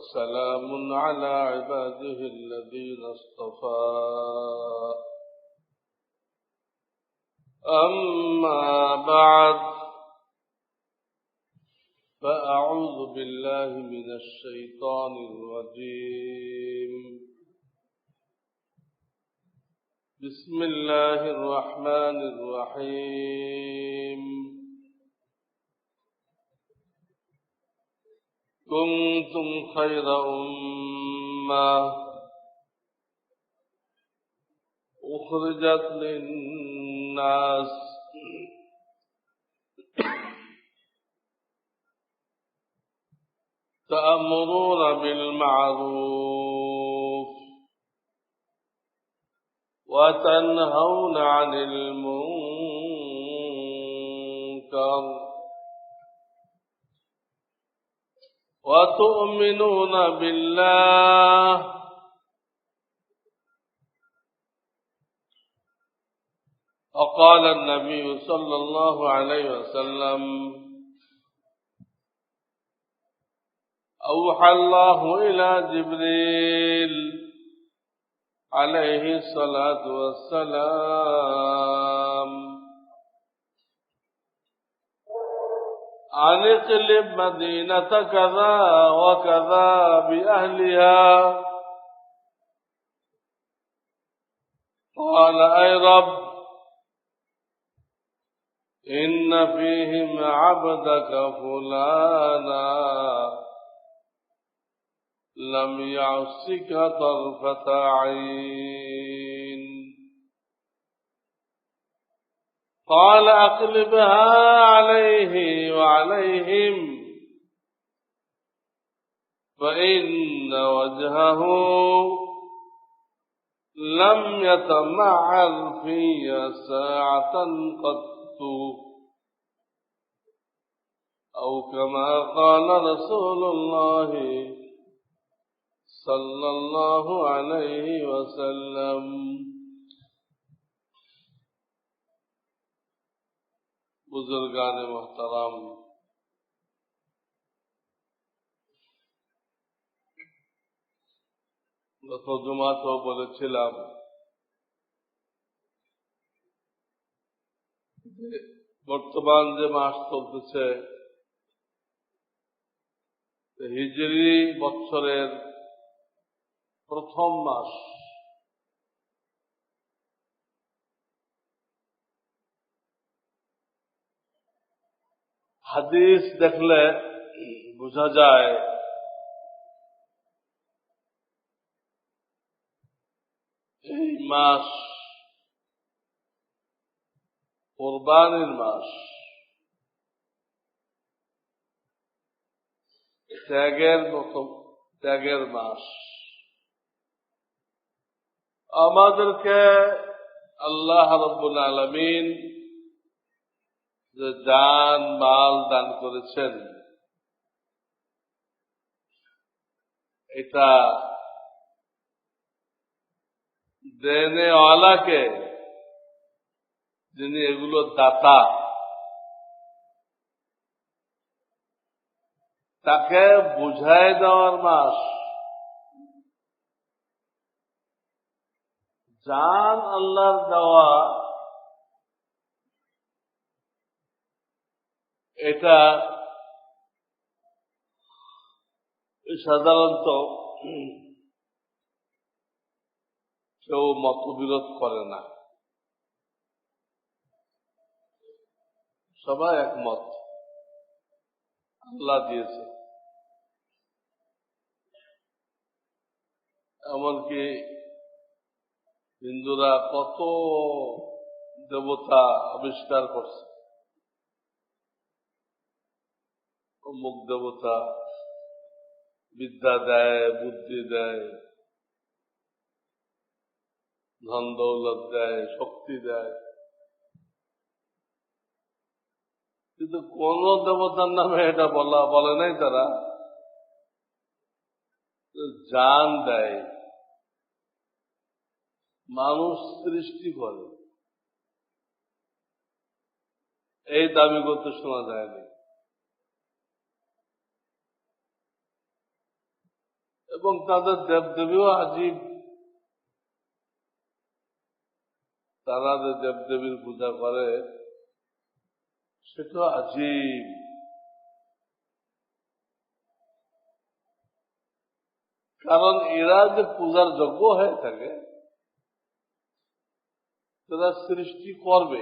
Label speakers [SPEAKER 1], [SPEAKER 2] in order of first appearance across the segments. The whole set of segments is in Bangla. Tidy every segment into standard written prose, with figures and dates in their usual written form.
[SPEAKER 1] وسلام على عباده الذين اصطفى أما بعد فأعوذ بالله من الشيطان الرجيم بسم الله الرحمن الرحيم كنتم خير أمة أخرجت للناس تأمرون بالمعروف وتنهون عن المنكر وتؤمنون بالله وقال النبي صلى الله عليه وسلم أوحى الله إلى جبريل عليه الصلاة والسلام أن اقلب مدينة كذا وكذا بأهلها قال أي رب إن فيهم عبدك فلانا لم يعصك طرفة عين قال أقلبها عليه وعليهم فإن وجهه لم يتمعر في ساعة قط أو كما قال رسول الله صلى الله عليه وسلم बुजुर्गान मोहतरम গত জুমাতেও বলেছিলাম বর্তমান যে মাস চলতেছে হিজরি বছরের প্রথম মাস হাদিস দেখলে বোঝা যায় এই মাস কুরবানির মাস, ত্যাগের মাস। আমাদেরকে আল্লাহ রাব্বুল আলামিন যে জান মাল দান করেছেন, এটা দেনেওয়ালাকে, যিনি এগুলো দাতা, তাকে বুঝায় দেওয়ার মাস। জান আল্লাহর দেওয়া, এটা সাধারণত কেউ মতবিরোধ করে না, সবাই একমত আল্লাহ দিয়েছে। এমনকি হিন্দুরা কত দেবতা আবিষ্কার করছে, অমুক দেবতা বিদ্যা দেয়, বুদ্ধি দেয়, ধন দৌলত দেয়, শক্তি দেয়, কিন্তু কোন দেবতার নামে এটা বলে নাই তারা। জান দেয়, মানুষ সৃষ্টি করে, এই দাবি করতে শোনা যায়নি। এবং তাদের দেবদেবীও আজীব। তারা যে দেবদেবীর পূজা করে সেটা আজীব। কারণ এরা যে পূজার যোগ্য হয়ে থাকে তারা সৃষ্টি করবে,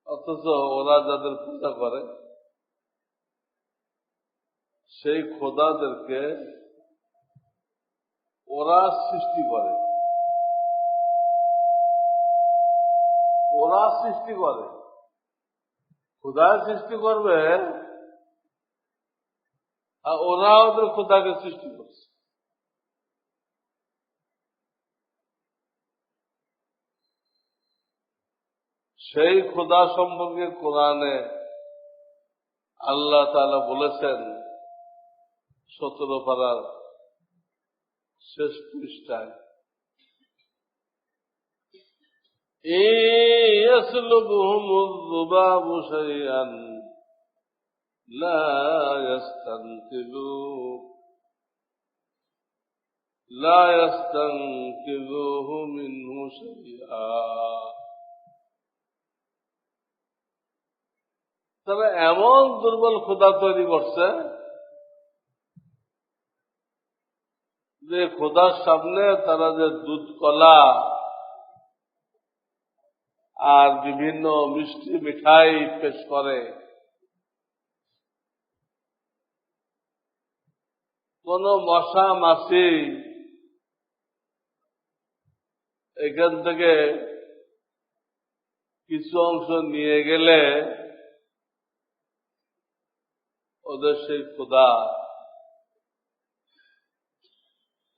[SPEAKER 1] অথচ ওরা যাদের পূজা করে সেই খোদাদেরকে ওরা সৃষ্টি করে। ওরা সৃষ্টি করে, খোদা সৃষ্টি করবে আর ওরা ওদের খোদাকে সৃষ্টি করছে। সেই খোদা সম্পর্কে কোরআনে আল্লাহ তাআলা বলেছেন 17 পারার শেষ পৃষ্ঠায়, ইয়াসলুবহুমুয যুবাবু শাইআন লা ইয়াস্তানকিযুহু মিনহু শাইআ। তারা এমন দুর্বল খোদা তৈরি করছে যে খোদার সামনে তারা যে দুধ কলা আর বিভিন্ন মিষ্টি মিঠাই পেশ করে, কোন মশা মাছি এখান থেকে কিছু অংশ নিয়ে গেলে ওদের সেই খোদা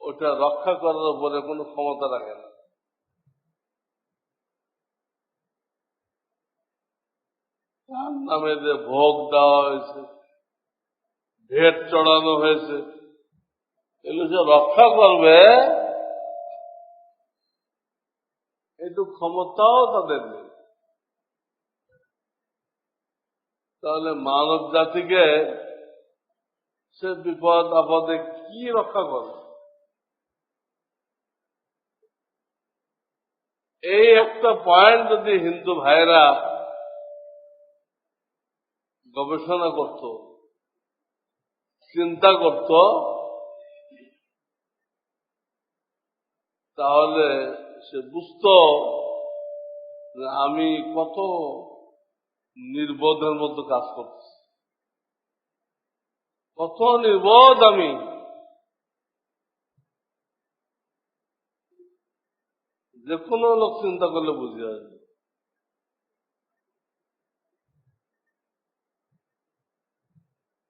[SPEAKER 1] ওটা রক্ষা করার উপরে কোনো ক্ষমতা রাখে না। তার নামে যে ভোগ দেওয়া হয়েছে, ভেট চড়ানো হয়েছে, এগুলো যে রক্ষা করবে একটু ক্ষমতাও তাদের নেই। তাহলে মানব জাতিকে সে বিপদ আপদে কি রক্ষা করবে? এই একটা পয়েন্ট যদি হিন্দু ভাইরা গবেষণা করত, চিন্তা করত, তাহলে সে বুঝত যে আমি কত নির্বোধের মতো কাজ করছি, কত নির্বোধ আমি। যে কোনো লোক চিন্তা করলে বুঝে আসবে।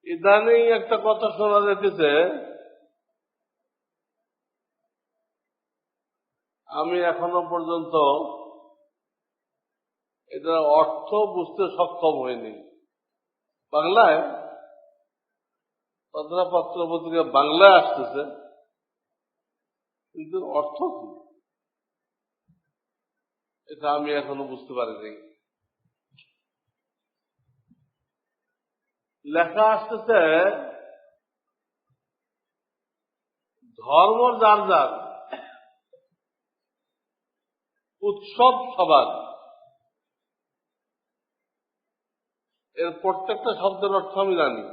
[SPEAKER 1] ইদানিং একটা কথা শোনা যেতেছে, আমি এখনো পর্যন্ত এটার অর্থ বুঝতে সক্ষম হইনি। বাংলায় পত্র পত্রিকা বাংলায় আসতেছে, কিন্তু অর্থ কি এটা আমি এখনো বুঝতে পারিনি। লেখা আসতেছে ধর্ম যার যার, উৎসব সবার। এর প্রত্যেকটা শব্দের অর্থ আমি জানি।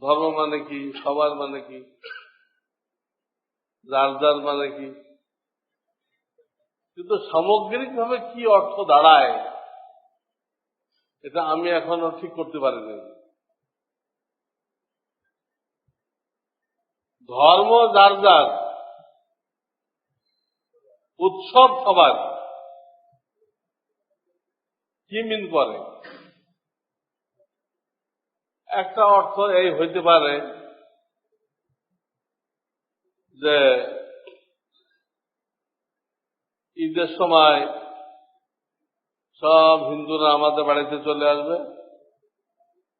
[SPEAKER 1] ধর্ম মানে কি, সবার মানে কি, যার যার মানে কি, কিন্তু সামগ্রিকভাবে কি অর্থ দাঁড়ায় এটা আমি এখনো ঠিক করতে পারিনি। ধর্ম যার যার, উৎসব সবার, কি মিন করে? একটা অর্থ এই হইতে পারে যে ঈদের সময় সব হিন্দুরা আমাদের বাড়িতে চলে আসবে,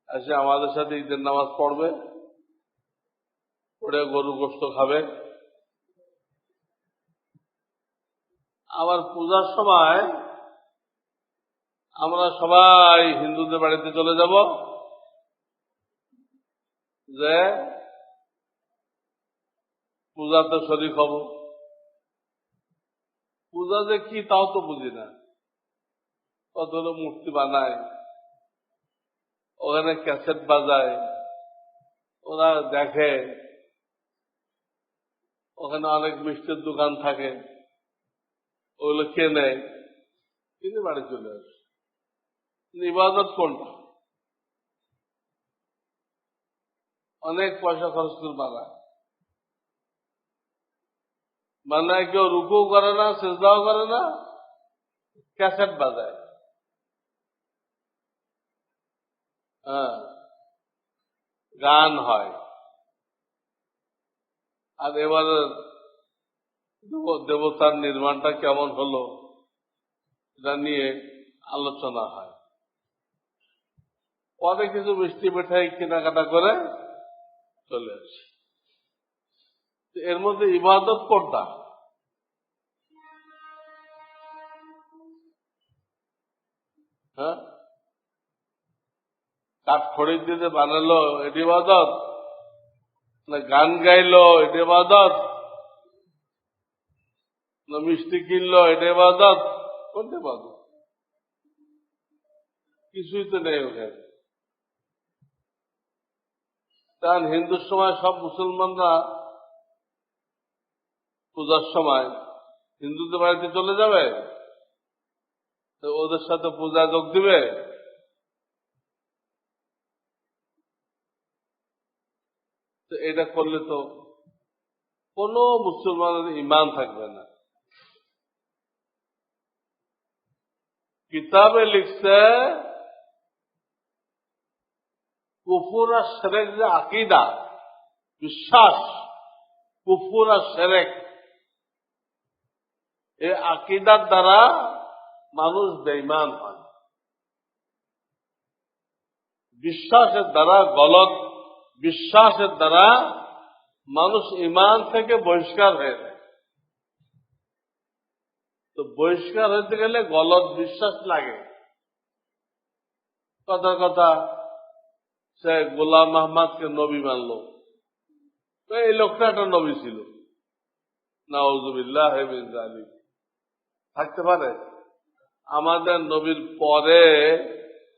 [SPEAKER 1] এসে আমাদের সাথে ঈদের নামাজ পড়বে, পড়ে গরু গোশত খাবে। আবার পূজার সময় আমরা সবাই হিন্দুদের বাড়িতে চলে যাব, যে পূজাতে শরীক হব। পূজা যে কি তাও তো বুঝি না। কতগুলো মূর্তি বানায়, ওখানে ক্যাসেট বাজায়, ওরা দেখে, ওখানে অনেক মিষ্টির দোকান থাকে, ওগুলো কেনে, কিনে বাড়ি চলে আসে। ইবাদত কোনটা? অনেক পয়সা খরচ করে বানায় কেউ রুকু করে না, সিজদাও করে না, ক্যাসেট বাজায়। হ্যাঁ, গান হয়। আর এবারে দেবতার নির্মাণটা কেমন হলো এটা নিয়ে আলোচনা হয়। পরে কিছু মিষ্টি মিঠাই কেনাকাটা করে চলে আসে। এর মধ্যে ইবাদত কোনটা? হ্যাঁ, কাঠ খড়ি দিয়ে বানালো এটি ইবাদত, না গান গাইলো এটা ইবাদত, না মিষ্টি কিনলো এটা ইবাদত? কোনটা ইবাদত? কিছুই তো নেই ওখানে। কারণ হিন্দুর সময় সব মুসলমানরা পূজার সময় হিন্দুদের বাড়িতে চলে যাবে, তো ওদের সাথে পূজা যোগ দিবে। তো এটা করলে তো কোন মুসলমানের ঈমান থাকবে না। কিতাবে লিখছে কুফর আর শিরক যে আকীদা, বিশ্বাস, কুফর আর শিরক, এই আকীদার দ্বারা মানুষ বেঈমান হয়। বিশ্বাসের দ্বারা, গলত বিশ্বাসের দ্বারা মানুষ ঈমান থেকে বহিষ্কার হয়ে যায়। তো বহিষ্কার হতে গেলে গলত বিশ্বাস লাগে। কথার কথা, সে গোলাম আহমদকে নবী মানল, তো এই লোকটা একটা নবী ছিল, নাউযুবিল্লাহি মিন যালিক। থাকতে পারে? আমাদের নবীর পরে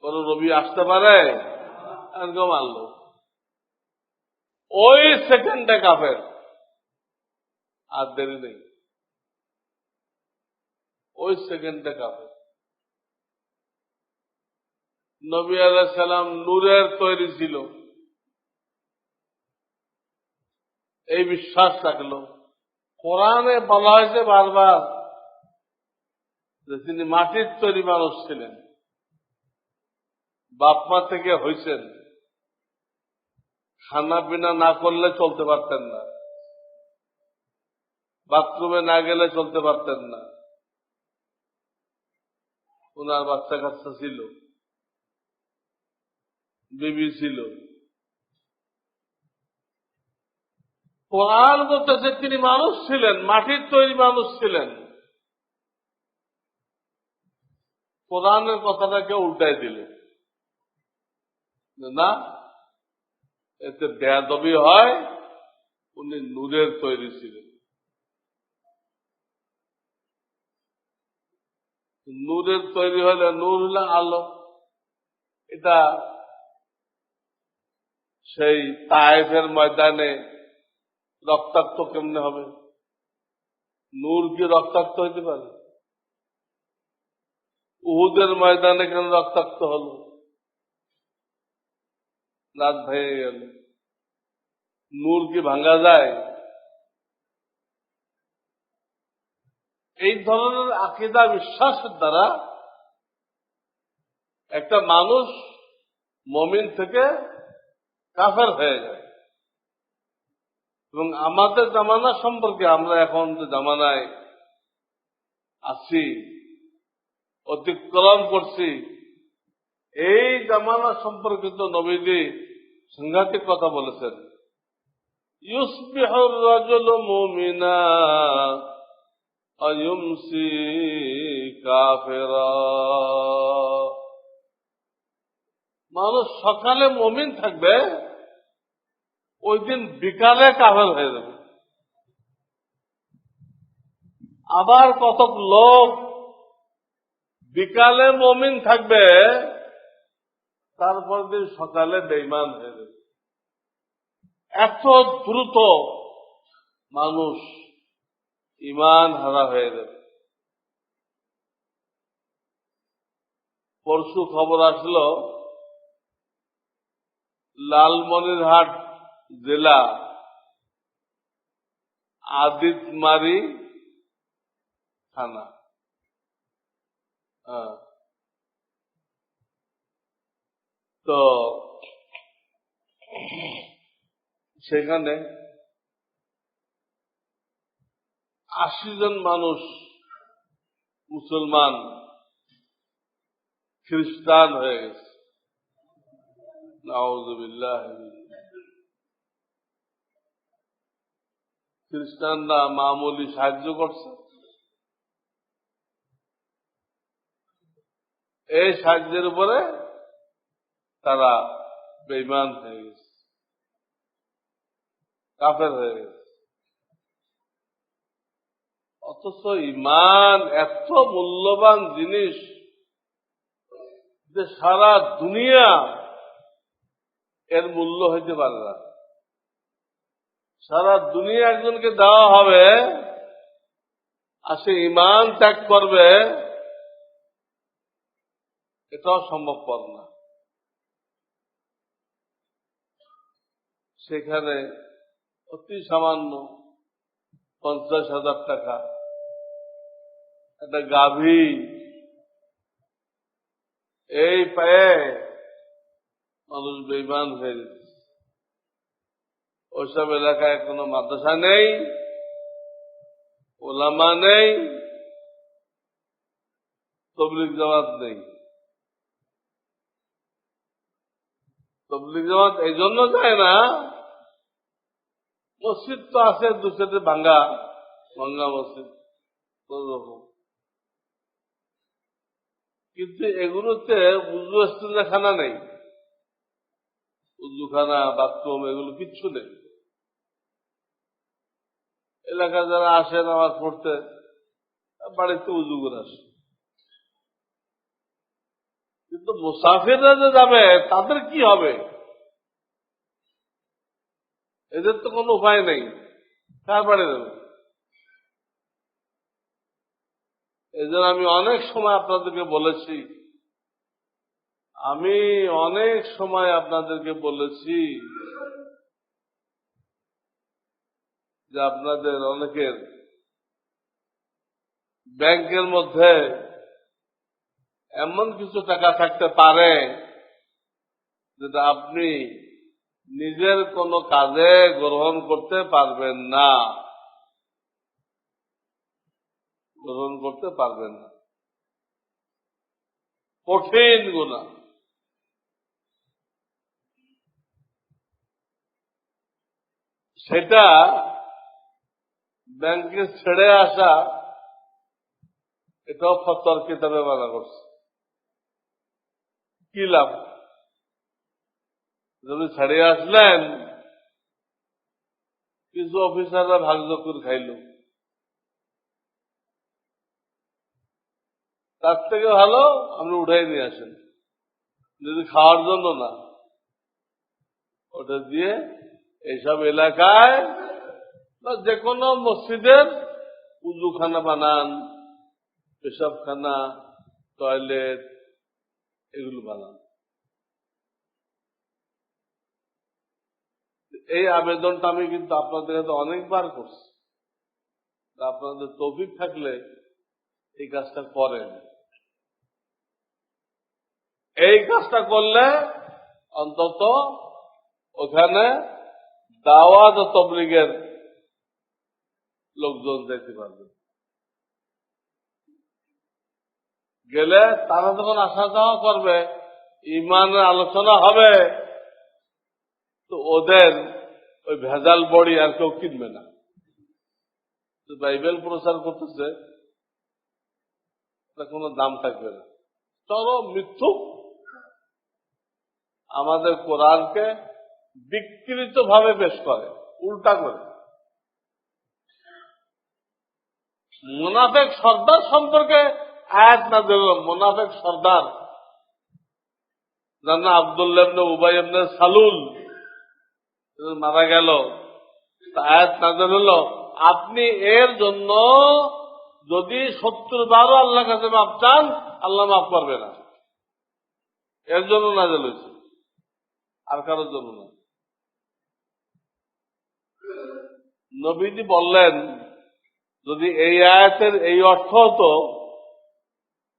[SPEAKER 1] কোন নবী আসতে পারে? এরকম মানল, ওই সেকেন্ডে কাফের। আর দেরি নেই, ওই সেকেন্ডে কাফের। নবী আলাইহিস সালাম নূরের তৈরি ছিল, এই বিশ্বাস রাখলো। কোরআনে বলা হয়েছে বারবার যে তিনি মাটির তৈরি মানুষ ছিলেন, বাপমা থেকে হয়েছেন, খানা পিনা না করলে চলতে পারতেন না, বাথরুমে না গেলে চলতে পারতেন না, ওনার বাচ্চা কাচ্চা ছিল, বিবি ছিল। কোরআন বলতেছে তিনি মানুষ ছিলেন, মাটির তৈরি মানুষ ছিলেন। কোরআনের কথাটাকে উল্টাই দিলে না, এতে বেয়াদবি হয়। উনি নূরের তৈরি ছিলেন। নূরের তৈরি হলে, নূর হলে আলো। এটা সেই তায়েফের ময়দানে রক্তাক্ত কেমনে হবে? নূর কি রক্তাক্ত হইতে পারে? উহুদের ময়দানে কেন রক্তাক্ত হলো? রাত ভেঙে গেল। নূর কি ভাঙা যায়? এই ধরনের আকীদা বিশ্বাসের দ্বারা একটা মানুষ মুমিন থেকে কাফের হয়ে যায়। এবং আমাদের জামানা সম্পর্কে, আমরা এখন যে জামানায় আছি, অতিক্রম করছি, এই জামানা সম্পর্কিত নবীজি সাংঘাতিক কথা বলেছেন। ইউসবিহুর রাজুলু মুমিনা অয়ুমসি কাফেরা। মানুষ সকালে মুমিন থাকবে, ওই দিন বিকালে কাফের হয়ে যাবে। আবার কতক লোক বিকালে মুমিন থাকবে, তারপর দিন সকালে বেঈমান হয়ে যাবে। এত দ্রুত মানুষ ঈমান হারা হয়ে যাবে। পরশু খবর আসলো, লালমনিরহাট জেলা আদিতমারি থানা, তো সেখানে 80 জন মানুষ মুসলমান খ্রিস্টান হয়ে গেছে। নাউযুবিল্লাহ। খ্রিস্টানরা মামুলি সাহায্য করছে, এই সাহায্যের উপরে তারা বেঈমান হয়ে গেছে, কাফের হয়ে গেছে। অথচ ঈমান এত মূল্যবান জিনিস যে সারা দুনিয়া এর মূল্য হইতে পারে না। সারা দুনিয়া একজনকে দেওয়া হবে, আর সে ঈমান ত্যাগ করবে, এটাও সম্ভবপর না। সেখানে অতি সামান্য 50,000 টাকা একটা গাভী, এই পায়ে মানুষ বেঈমান হয়ে গেছে। ওইসব এলাকায় কোনো মাদ্রাসা নেই, ওলামা নেই, তবলিগ জামাত নেই। তবলিগ জামাত এই জন্য যায় না, মসজিদ তো আছে দুসাইডে ভাঙ্গা ভাঙ্গা মসজিদ, কিন্তু এগুলোতে উজু ইস্তেঞ্জাখানা নেই, উজুখানা বাথরুম এগুলো কিচ্ছু নেই। এলাকায় যারা আসে নামাজ পড়তে, বাড়িতে উজু করে আসে। কিন্তু মুসাফিররা যে যাবে তাদের কি হবে? এদের তো কোনো উপায় নেই, কার বাড়ি যাবে? এই জন্য আমি অনেক সময় আপনাদেরকে বলেছি, যে আপনাদের অনেকের ব্যাংকের মধ্যে এমন কিছু টাকা থাকতে পারে যেটা আপনি নিজের কোনো কাজে গ্রহণ করতে পারবেন না, কঠিন গুনাহ। সেটা ব্যাংকে ছেড়ে আসা, এটাও ফতোয়ার কিতাবে মানা করছে। কি লাভ? যদি ছেড়ে আসলেন, কিছু অফিসাররা ভাগযোগ করে খাইল, তার থেকে ভালো আপনি উঠাই নিয়ে আসেন, যদি খাওয়ার জন্য না, ওটা দিয়ে এইসব এলাকায় বা যে কোনো মসজিদের উজুখানা বানান, পেশাবখানা, টয়লেট এগুলো বানান। এই আবেদনটা আমি কিন্তু আপনাদের কাছে অনেকবার করছি, আপনাদের তৌফিক থাকলে এই কাজটা করেন। এই কাজটা করলে অন্তত ওখানে দাওয়াত ও তাবলীগের লোকজন যেতে পারবে। গেলে তারা যখন আসা যাওয়া করবে, ঈমানের আলোচনা হবে, তো ওদের ওই ভেজাল বড়ি আর কেউ কিনবে না। বাইবেল প্রচার করতেছে, কোনো দাম থাকবে না, চরম মিথ্যুক। আমাদের কোরআনকে বিকৃত ভাবে পেশ করে, উল্টা করে। মুনাফেক সর্দার সম্পর্কে আয়াত নাযিল হলো। মুনাফেক সর্দার জানা আব্দুল্লাহ ইবনে উবাই ইবনে সালুল মারা গেল, আয়াত নাযিল হলো আপনি এর জন্য যদি 70 বারও আল্লাহর কাছে মাপ চান, আল্লাহ মাফ করবে না। এর জন্য নাযিল হয়েছে, আর কারোর জন্য না। নবীজি বললেন যদি এই আয়াতের এই অর্থ হতো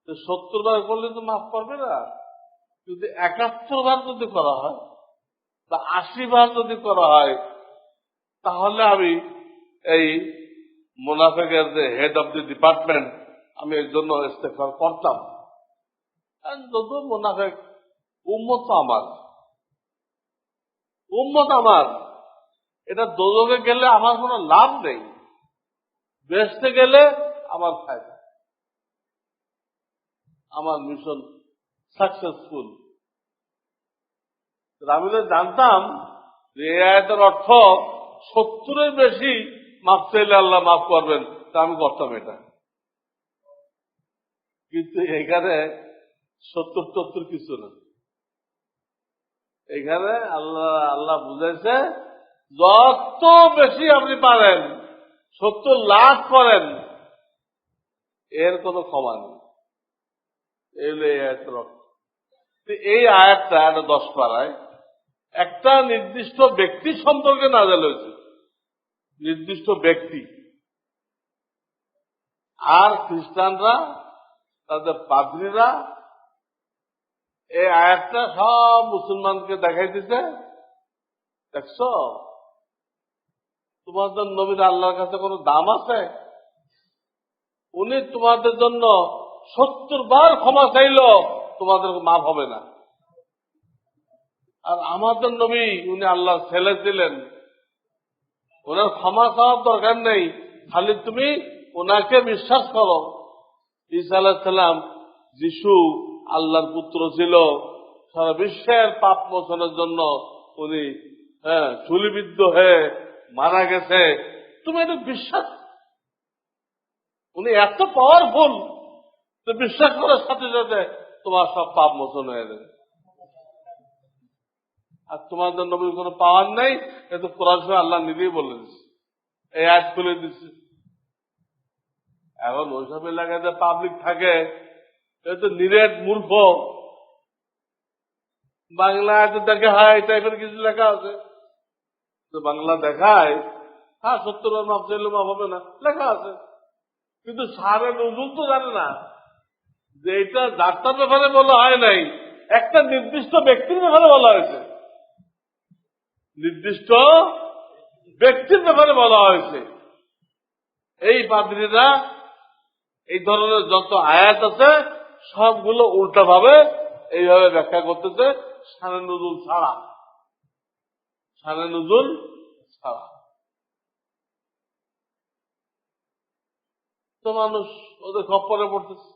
[SPEAKER 1] 70 বার করলে তো মাফ করবে না, যদি 71 বার যদি করা হয় বা 80 বার যদি করা হয়, তাহলে আমি এই মুনাফিকের যে হেড অব দি ডিপার্টমেন্ট, আমি এর জন্য ইস্তেগফার করতাম। যদিও মুনাফিক উম্মত আমার, এটা দোজখে গেলে আমার কোনো লাভ নেই, বেহেশতে গেলে আমার ফায়দা, আমার মিশন সাকসেসফুল। আমি তো জানতাম যে এই আয়াতের অর্থ 70-এর বেশি মাফ চাইলে আল্লাহ মাফ করবেন, তা আমি করতাম এটা। কিন্তু এখানে 70-70 কিছু না। এখানে আল্লাহ বুঝাইছে যত বেশি আপনি পারেন, 70 লাখ করেন, এর কোনো ক্ষমা নেই। এই আয়াতের অর্থ। এই আয়াতটা 10 পারায় একটা নির্দিষ্ট ব্যক্তি সম্পর্কে নাযিল হয়েছে, নির্দিষ্ট ব্যক্তি। আর খ্রিস্টানরা, তাদের পাদ্রীরা এই আয়াতটা সব মুসলমানকে দেখাই দিতে, দেখছ তোমাদের নবীর আল্লাহর কাছে কোনো দাম আছে? উনি তোমাদের জন্য 70 বার ক্ষমা চাইল, তোমাদের মাফ হবে না। আর আমাদের নবী, উনি আল্লাহর ছেলে ছিলেন, ওনার ক্ষমা চাওয়ার দরকার নেই, খালি তুমি ওনাকে বিশ্বাস করো। ঈসা আলাইহিস সালাম, যিশু আল্লাহর পুত্র ছিল, সারা বিশ্বের পাপ মোচনের জন্য উনি চুলিবিদ্ধ হয়ে মারা গেছে, তুমি এটা বিশ্বাস, উনি এত পাওয়ারফুল, তো বিশ্বাস করার সাথে সাথে তোমার সব পাপ মোচন হয়ে যাবে। আর তোমাদের নবীর কোনো পাওয়ার নেই, এটা কোরআন শরীফে আল্লাহ নিজেই বলে দিচ্ছে, এই আয়াত খুলে দিচ্ছে। এখন ওইসব এলাকায় যে পাবলিক থাকে, এ তো নিরেট মূর্খ, বাংলায় তো দেখা হয় এই টাইপের কিছু লেখা আছে, তো বাংলা দেখায় 70 বার মাফ চাইলে মাফ হবে না, লেখা আছে। কিন্তু সারে নজরুল তো জানে না যে এটা যাত্রার ব্যাপারে বলা হয় নাই, একটা নির্দিষ্ট ব্যক্তির ব্যাপারে বলা হয়েছে, নির্দিষ্ট ব্যক্তির ব্যাপারে বলা হয়েছে। এই পাদ্রীরা এই ধরনের যত আয়াত আছে সবগুলো উল্টা ভাবে এইভাবে ব্যাখ্যা করতেছে, শানে নুজুল ছাড়া, শানে নুজুল ছাড়া। তো মানুষ ওদের খপ্পরে পড়তেছে।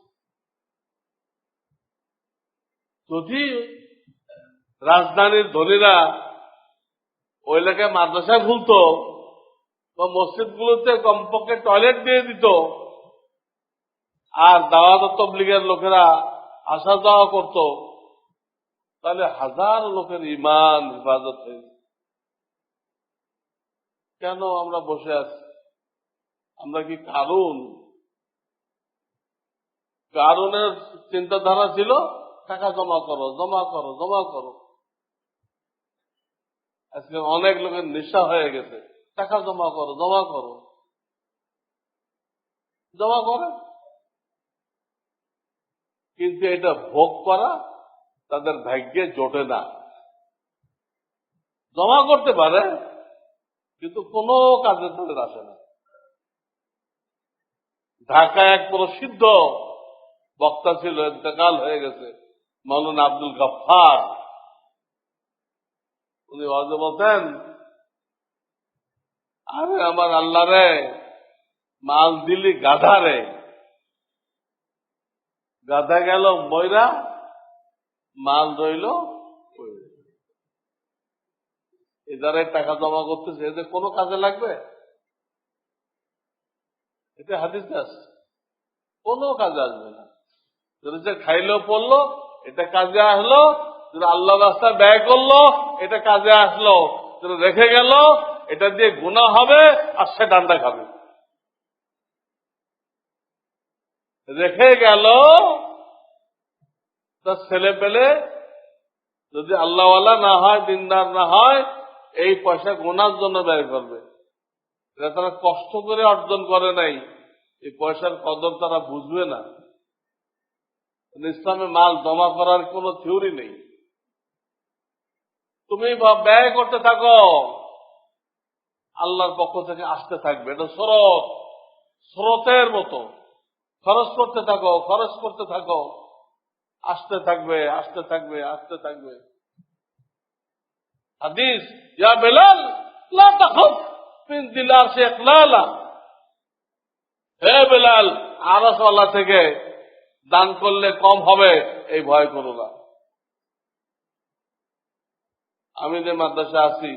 [SPEAKER 1] যদি রাজধানীর ধনীরা ওই এলাকায় মাদ্রাসা খুলতো বা মসজিদ গুলোতে কমপক্ষে টয়লেট দিয়ে দিত, আর দাওয়াত তাবলীগের লোকেরা আসা যাওয়া করত, তাহলে হাজার লোকের ঈমান হেফাজত হয়েছে। কেন আমরা বসে আছি? আমরা কি কারুনের চিন্তাধারা ছিল টাকা জমা করো, জমা করো, জমা করো। আজকে অনেক লোকের নেশা হয়ে গেছে, টাকা জমা করো, জমা করো, জমা করে। কিন্তু এটা ভোগ করা তাদের ভাগ্যে জোটে না। জমা করতে পারে কিন্তু কোনো কাজে তাদের আসে না। ঢাকায় এক প্রসিদ্ধ বক্তা ছিল, ইন্তেকাল হয়ে গেছে, মাওলানা আব্দুল গাফফার। উনি ওয়াজে বলতেন, আরে আমার আল্লাহ রে, মাল দিলি গাধা রে, গাধা গেল ময়রা, মাল রইল এদারে টাকা জমা করতেছে, এদের কোনো কাজে লাগবে? এটা হাদিস আছে, কোনো কাজে আসবে না। যদি সে খাইলো পড়লো এটা কাজে আসলো, যদি আল্লাহ রাস্তায় ব্যয় করলো এটা কাজে আসলো, যদি রেখে গেল এটা দিয়ে গুনাহ হবে আর সে ডান্ডা খাবে। রেখে গেল তার ছেলে পেলে যদি আল্লাহওয়ালা না হয়, দিনদার না হয়, এই পয়সা গোনার জন্য ব্যয় করবে। এটা তারা কষ্ট করে অর্জন করে নাই, এই পয়সার কদর তারা বুঝবে না। ইসলামে মাল জমা করার কোন থিওরি নেই। তুমি ব্যয় করতে থাকো, আল্লাহর পক্ষ থেকে আসতে থাকবে। এটা স্রোত, স্রোতের মতো খরচ করতে থাকো, খরচ করতে থাকো, আসতে থাকবে, আসতে থাকবে, আসতে থাকবে। হাদিস, ইয়া বেলাল লা তাখুফ মিন দিলার সে ইকলালা, হে বেলাল আরশ আল্লাহ থেকে দান করলে কম হবে এই ভয় করো না। আমি যে মাদ্রাসা আছি,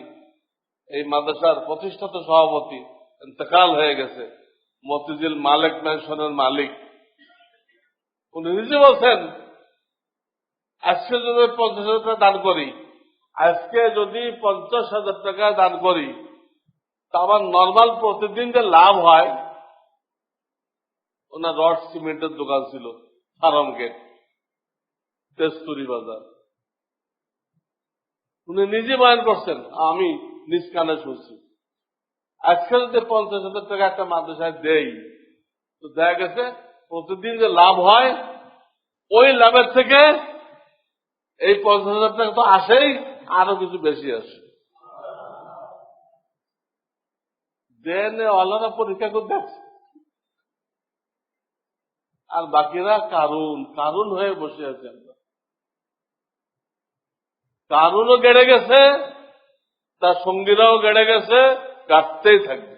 [SPEAKER 1] এই মাদ্রাসার প্রতিষ্ঠাতা সভাপতি ইন্তেকাল হয়ে গেছে, মতিঝিল মালিক ম্যানশনের মালিক। উনি নিজে বলছেন আজকে যদি 50,000 টাকা দান করি, আজকে যদি 50,000 টাকা দান করি, তা আমার নর্মাল প্রতিদিন যে লাভ হয়, ওনার রড সিমেন্টের দোকান ছিল ফার্ম গেট, তেজতুরি বাজার। উনি নিজে বয়ান করছেন, আমি নিজ কানে শুনছি। আজকে যদি 50,000 টাকা একটা মাদ্রাসায় দেই, তো দেখা গেছে প্রতিদিন যে লাভ হয়, ওই লাভের থেকে এই 50,000 টাকা তো আসেই, আরো কিছু বেশি আসে। দেনে আল্লাহরা পরীক্ষা করে দেখছে, আর বাকিরা কারুন কারুন হয়ে বসে আছে। কারুনও গেড়ে গেছে, তার সঙ্গীরাও গেড়ে গেছে, কাটতেই থাকবে।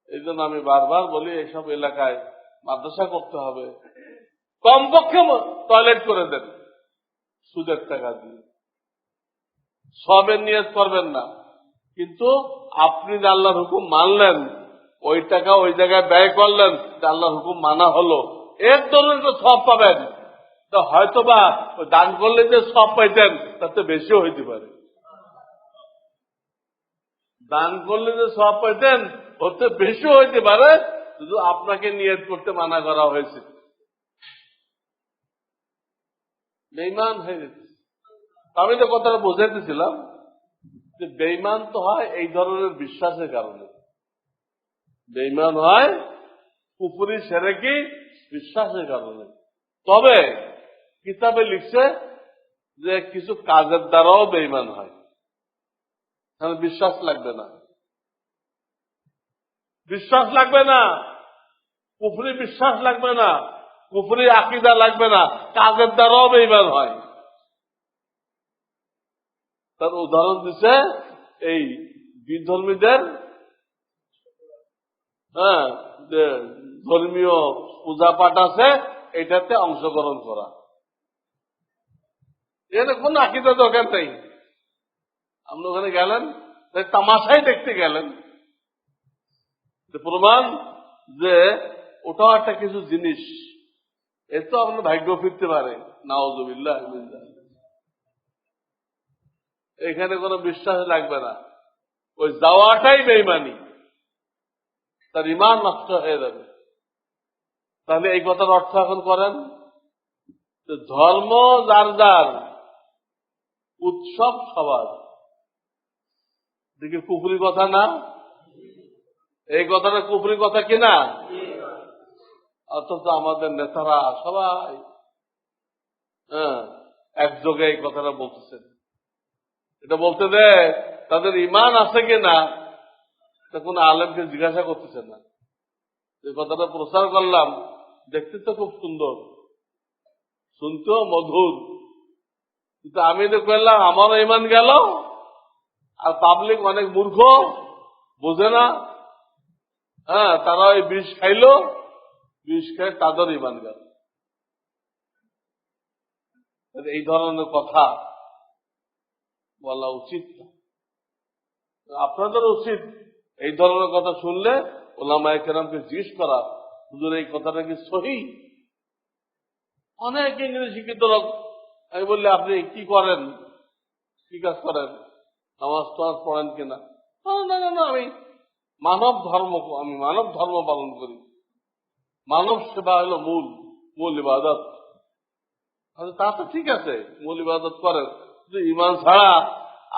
[SPEAKER 1] এই জন্য আমি বারবার বলি, এইসব এলাকায় মাদ্রাসা করতে হবে, কমপক্ষে টয়লেট করে দেন সুদের টাকা দিয়ে। সবের নিয়ত করবেন না, কিন্তু আপনি যে আল্লাহর হুকুম মানলেন, ওই টাকা ওই জায়গায় ব্যয় করলেন, আল্লাহর হুকুম মানা হলো, এর ধরনের তো সব পাবেন। তো হয়তোবা দান করলে যে সব পাইতেন তাতে বেশিও হইতে পারে। দান করলে যে সব পাইতেন ওতে বেশিও হইতে পারে, শুধু আপনাকে নিয়ত করতে মানা করা হয়েছে। বেঈমান হয়ে গেছে। আমি তো কথাটা বোঝাইতেছিলাম যে বেঈমান তো হয় এই ধরনের বিশ্বাসের কারণে, বেঈমান হয় কুফরি শিরকি বিশ্বাসের কারণে। তবে কিতাবে লিখছে যে কিছু কাজের দ্বারাও বেঈমান হয়, তাহলে বিশ্বাস লাগবে না, বিশ্বাস লাগবে না, কুফরি বিশ্বাস লাগবে না, কুফরি আকীদা লাগবে না, কাজের দ্বারাও বেঈমান হয়। তার উদাহরণ দিচ্ছে এই বিধর্মীদের যে ধর্মীয় পূজা পাঠ আছে এটাতে অংশগ্রহণ করা, এখানে কোন আকীদা দরকার নেই। আপনি ওখানে গেলেন, তামাশাই দেখতে গেলেন, প্রমাণ যে ওটাও একটা কিছু জিনিস, এ তো আপনার ভাগ্য ফিরতে পারে। নাউযুবিল্লাহ, এখানে কোনো বিশ্বাস লাগবে না, ওই যাওয়াটাই বেঈমানি, তার ঈমান নষ্ট হয়ে যাবে। তাহলে এই কথার অর্থ এখন করেন, ধর্ম যার যার, উৎসব সবার। দেখি কুফরি কথা না, এই কথাটা কুফরি কথা কিনা? অথচ আমাদের নেতারা সবাই একযোগে এই কথাটা বলতেছেন। এটা বলতে দেয় তাদের ঈমান আছে কিনা, তা কোন আলেমকে জিজ্ঞাসা করতেছেন না। যে কথাটা প্রচার করলাম, দেখতে তো খুব সুন্দর, শুনতেও মধুর, কিন্তু আমি তো করলাম আমারও ঈমান গেল, আর পাবলিক অনেক মূর্খ, বোঝে না, তারা ওই বিষ খাইলো, বিষ খেয়ে তাদের ইমান গেল। এই ধরনের কথা বলা উচিত না। আপনাদের উচিত এই ধরনের কথা শুনলে ওলামায়ে কেরামকে জিজ্ঞেস করা, হুজুর এই কথাটা কি সহি? অনেক ইংরেজি শিক্ষিত লোক, আমি বললে আপনি কি করেন, কি কাজ করেন, নামাজ টামাজ পড়েন কিনা? না না না, আমি মানব ধর্ম পালন করি, মানব সেবা হলো মূল ইবাদত। তা তো ঠিক আছে, মূল ইবাদত করেন, কিন্তু ইমান ছাড়া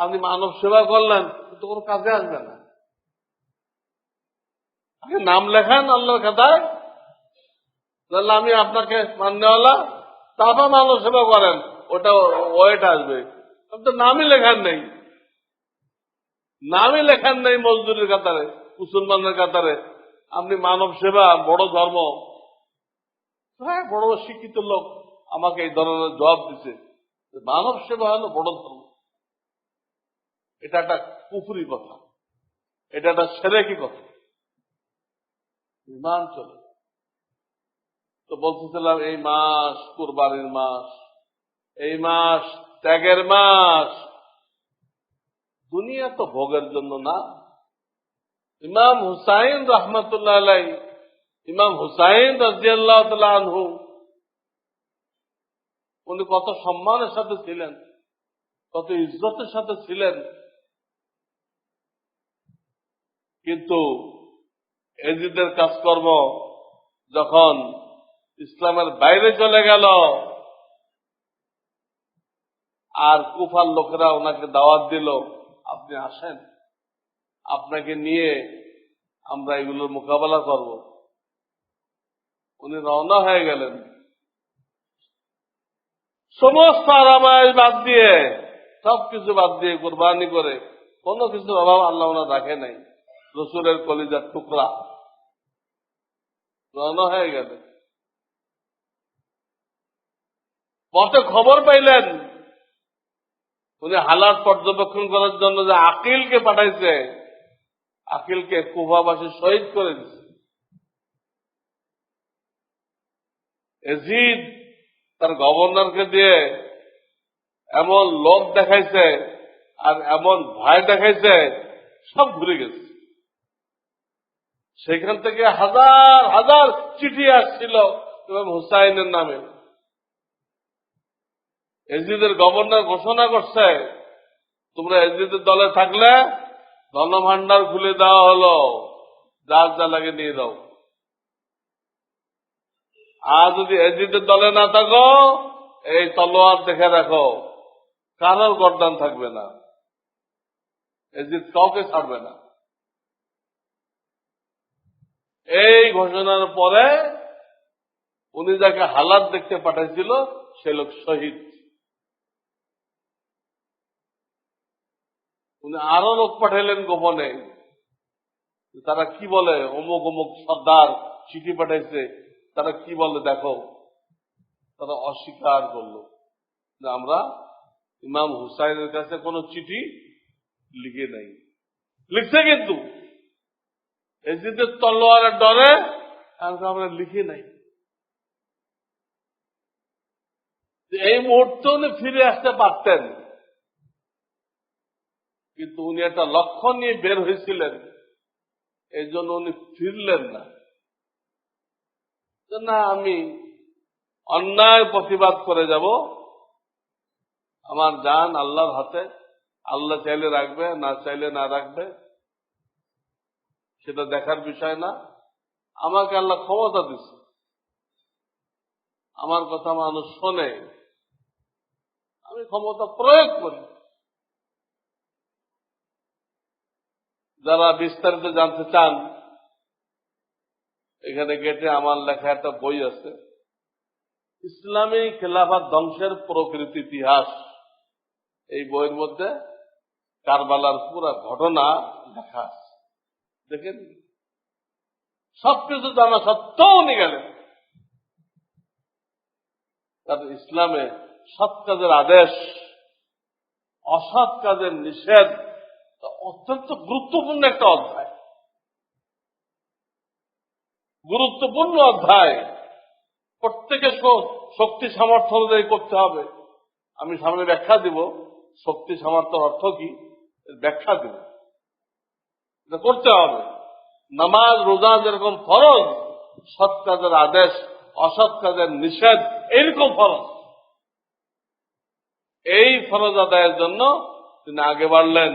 [SPEAKER 1] আপনি মানব সেবা করলেন তো কোনো কাজে আসবে না। আপনি নাম লেখান আল্লাহর খাতায়, তাহলে আমি আপনাকে মান্যওয়ালা, তারপর মানব সেবা করেন, ওটা ওয়েট আসবে। আপনি তো নামই লেখান নেই মজদুরের কাতারে, মুসলমানের কাতারে, আপনি মানব সেবা বড় ধর্ম। হ্যাঁ, বড় শিক্ষিত লোক আমাকে এই ধরনের জবাব দিছে, মানব সেবা হলো বড় ধর্ম। এটা একটা কুফরি কথা, এটা একটা সেরেকি কথা, ইমান চলে। তো বলতেছিলাম এই মাস কুরবানির মাস, এই মাস ত্যাগের মাস। দুনিয়া তো ভোগের জন্য না। ইমাম হুসাইন রহমতুল্লাহ আলাই, ইমাম হুসাইন রাদিয়াল্লাহু তাআলা আনহু, উনি কত সম্মানের সাথে ছিলেন, কত ইজ্জতের সাথে ছিলেন, কিন্তু এজিদের কাজকর্ম যখন ইসলামের বাইরে চলে গেল, আর কুফার লোকেরা ওনাকে দাওয়াত দিল, আপনি আসেন, আপনাকে নিয়ে আমরা এগুলোর মোকাবেলা করব। উনি রওনা হয়ে গেলেন, সমস্ত আরামায়েশ বাদ দিয়ে, সবকিছু বাদ দিয়ে, কুরবানি করে, কোনো কিছুর অভাব আল্লাহ ওনার রাখে নাই, রসুলের কলিজার টুকরা, রওনা হয়ে গেলেন। পথে খবর পাইলেন উনি হালাত পর্যবেক্ষণ করার জন্য যে আকিলকে পাঠাইছে, আকিলকে কুফাবাসী শহীদ করে দিচ্ছে। এজিদ তার গভর্নরকে দিয়ে এমন লোভ দেখাইছে আর এমন ভয় দেখাইছে, সব ঘুরে গেছে। সেখান থেকে হাজার হাজার চিঠি আসছিল ইমাম হুসাইনের নামে। এজিদের গভর্নর ঘোষণা করছে, তোমরা এজিদের দলে থাকলে ধনভাণ্ডার খুলে দেওয়া হলো, যার যা লাগে নিয়ে দাও। আর যদি এজিদের দলে না থাকো, এই তলোয়ার দেখে রাখো, কারোর গর্দান থাকবে না, এজিদ কাউকে ছাড়বে না। এই ঘোষণার পরে উনি যাকে হালাত দেখতে পাঠাইছিল সে লোক শহীদ। উনি আরো লোক পাঠাইলেন গোপনে, তারা কি বলে, অমুক অমুক সর্দার চিঠি পাঠাইছে, তারা কি বলে দেখো। তারা অস্বীকার করলো যে আমরা ইমাম হুসাইনের কাছে কোনো চিঠি লিখে নাই। লিখছে কিন্তু এজিদের তলোয়ারের ডরে আমরা লিখে নাই। এই মুহূর্তে উনি ফিরে আসতে পারতেন, কিন্তু উনি একটা লক্ষ্য নিয়ে বের হয়েছিলেন, এই জন্য উনি ফিরলেন না। না, আমি অন্যায় প্রতিবাদ করে যাব, আমার জান আল্লাহর হাতে, আল্লাহ চাইলে রাখবে, না চাইলে না রাখবে, সেটা দেখার বিষয় না। আমাকে আল্লাহ ক্ষমতা দিচ্ছে, আমার কথা মানুষ শোনে, আমি ক্ষমতা প্রয়োগ করি। যারা বিস্তারিত জানতে চান, এখানে গেটে আমার লেখা একটা বই আছে, ইসলামী খেলাফত ধ্বংসের প্রকৃতি ইতিহাস। এই বইয়ের মধ্যে কারবালার পুরো ঘটনা লেখা আছে, দেখেন। সবকিছু জানা সত্ত্বেও উনি গেলেন, কারণ ইসলামে সৎ কাজের আদেশ, অসৎ কাজের নিষেধ অত্যন্ত গুরুত্বপূর্ণ একটা অধ্যায়। গুরুত্বপূর্ণ অধ্যায়। প্রত্যেকে শক্তি সামর্থ্য অনুযায়ী করতে হবে। আমি সামনে ব্যাখ্যা দিব, শক্তি সামর্থ্যের অর্থ কি ব্যাখ্যা দিব। এটা করতে হবে। নামাজ রোজা যেরকম ফরজ, সৎ কাজের আদেশ, অসৎ কাজের নিষেধ এইরকম ফরজ। এই ফরজ আদায়ের জন্য তিনি আগে বাড়লেন,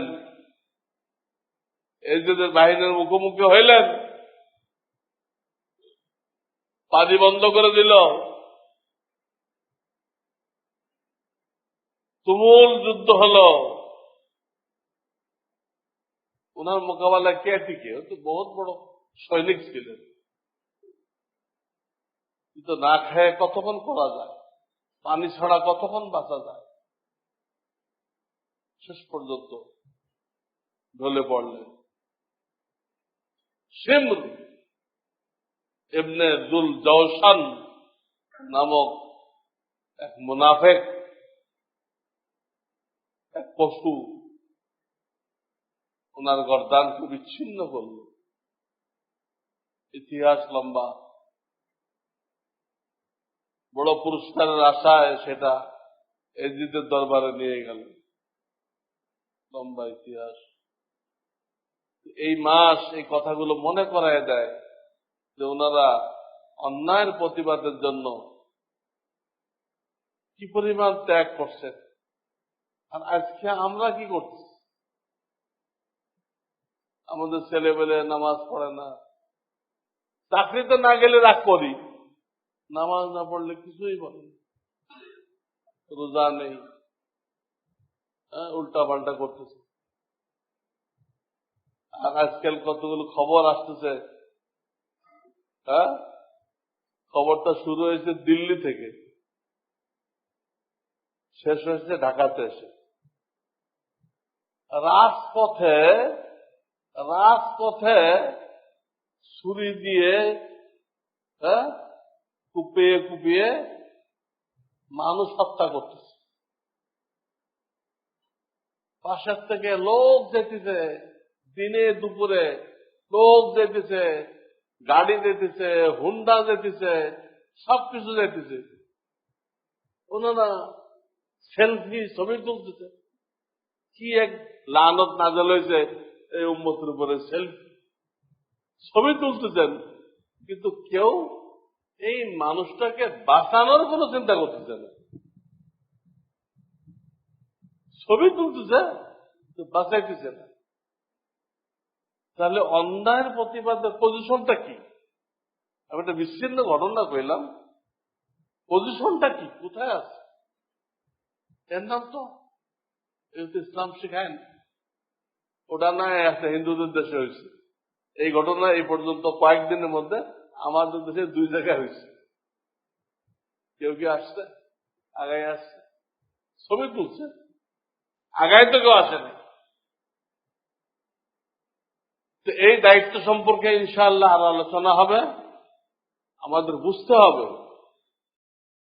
[SPEAKER 1] এজিদের বাহিনীর মুখোমুখি হইলেন, পানি বন্ধ করে দিল, তুমুল যুদ্ধ হলো। ওনার মোকাবেলায় কে টিকে? ও তো বহুত বড় সৈনিক ছিলেন, কিন্তু না খেয়ে কতক্ষণ করা যায়, পানি ছাড়া কতক্ষণ বাঁচা যায়। শেষ পর্যন্ত ঢলে পড়লেন। শিমর ইবনে যুল জওশান নামক এক মুনাফিক, এক পশু, ওনার গর্দানকে বিচ্ছিন্ন করল। ইতিহাস লম্বা, বড় পুরস্কারের আশায় সেটা এজিদের দরবারে নিয়ে গেল। লম্বা ইতিহাস। এই মাস এই কথাগুলো মনে করায় দেয় যে ওনারা অন্যায়ের প্রতিবাদের জন্য কি পরিমাণ ত্যাগ করছেন। আর আজকে আমরা কি করছি? আমাদের ছেলেবেলে নামাজ পড়ে না, চাকরিতে না গেলে রাগ করি, নামাজ না পড়লে কিছুই বলে, রোজা নেই, উল্টা পাল্টা করতেছে। আর আজকাল কতগুলো খবর আসতেছে, খবরটা শুরু হয়েছে দিল্লি থেকে, শেষ হয়েছে ঢাকাতে এসে। রাজপথে ছুরি দিয়ে কুপিয়ে কুপিয়ে মানুষ হত্যা করতেছে। পাশের থেকে লোক যেতেছে, দিনে দুপুরে লোক যেতেছে, গাড়ি যেতেছে, হুন্ডা যেতেছে, সবকিছু যেতেছে। ওনারা সেলফি ছবি তুলতেছে। কি এক লানত নাজল হয়েছে এই উম্মতের উপরে, সেলফি ছবি তুলতেছেন, কিন্তু কেউ এই মানুষটাকে বাঁচানোর কোনো চিন্তা করতেছে না। ছবি তুলতেছে, বাঁচাইতেছে না। তাহলে অন্যায়ের প্রতিবাদের পজিশনটা কি? আমি একটা বিচ্ছিন্ন ঘটনা কইলাম, পজিশনটা কি, কোথায় আছে? এর নাম তো ইসলাম শিখায় না। ওটা না আছে হিন্দুদের দেশে হয়েছে। এই ঘটনা এই পর্যন্ত কয়েকদিনের মধ্যে আমাদের দেশে 2 জায়গায় হয়েছে। কেউ কি আসছে? আগায় আসছে, ছবি তুলছে, আগায় তো কেউ আসেনি। তো এই দায়িত্ব সম্পর্কে ইনশাআল্লাহ আরো আলোচনা হবে। আমাদের বুঝতে হবে